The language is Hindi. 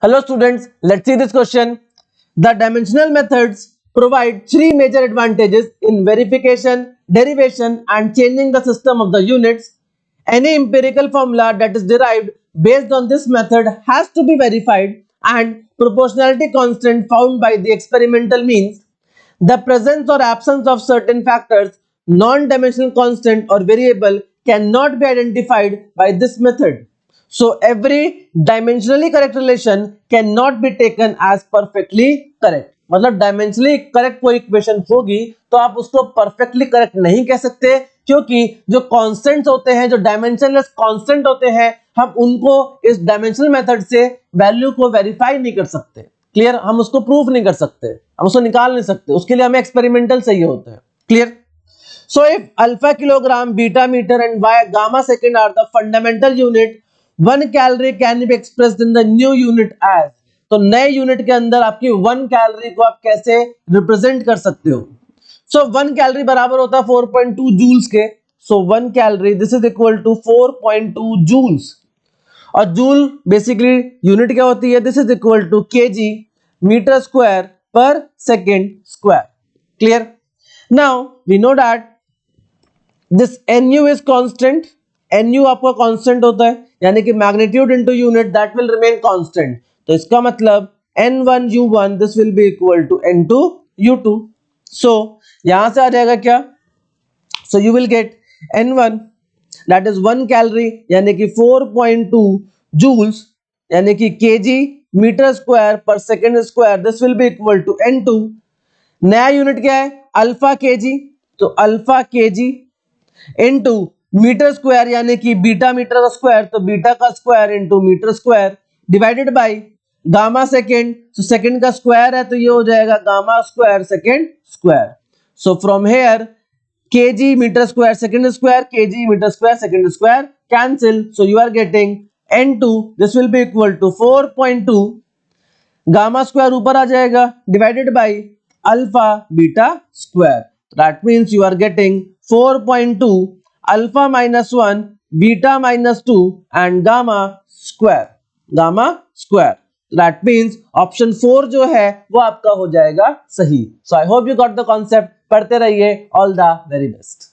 Hello students, let's see this question. The dimensional methods provide three major advantages in verification, derivation and changing the system of the units. Any empirical formula that is derived based on this method has to be verified and proportionality constant found by the experimental means. The presence or absence of certain factors, non-dimensional constant or variable cannot be identified by this method. So every dimensionally correct relation cannot be taken as perfectly correct. मतलब डायमेंशनली करेक्ट कोई इक्वेशन होगी तो आप उसको परफेक्टली करेक्ट नहीं कह सकते, क्योंकि जो कांस्टेंट्स होते हैं, जो डायमेंशनलेस कांस्टेंट होते हैं, हम उनको इस डायमेंशनल मेथड से वैल्यू को वेरीफाई नहीं कर सकते. क्लियर? हम उसको प्रूफ नहीं कर सकते, हम उसको निकाल नहीं सकते, उसके लिए हमें एक्सपेरिमेंटल चाहिए होते हैं. Clear? So if alpha kilogram, beta meter and y gamma second are the fundamental unit, 1 calorie can be expressed in the new unit as. तो नए यूनिट के अंदर आपकी 1 कैलोरी को आप कैसे रिप्रेजेंट कर सकते हो? सो 1 कैलोरी बराबर होता है 4.2 जूल्स के. So 1 calorie this is equal to 4.2 joules. और जूल बेसिकली यूनिट क्या होती है? This is equal to KG metre square per second square. Clear? Now we know that this nu is constant. nu आपका कांस्टेंट होता है, यानी कि magnitude into unit that will remain constant. तो इसका मतलब n1 u1 this will be equal to n2 u2. So यहां से आ जाएगा क्या? So you will get n1 that is 1 calorie यानी कि 4.2 जूल्स यानी कि kg metre square per second square. This will be equal to n2. नया यूनिट क्या है? Alpha kg. तो alpha kg into metre square यानी कि बीटा मीटर का स्क्वायर, तो बीटा का square into metre square divided by gamma second. तो सेकेंड का स्क्वायर है तो ये हो जाएगा gamma square second square. So from here kg metre square second square, kg metre square second square cancel. So you are getting n2 this will be equal to 4.2 gamma square ऊपर आ जाएगा divided by alpha beta square. That means you are getting 4.2 alpha minus 1 beta minus 2 and gamma square. Gamma square. That means option 4 जो है वो आपका हो जाएगा सही. So I hope you got the concept. पढ़ते रहिए. All the very best.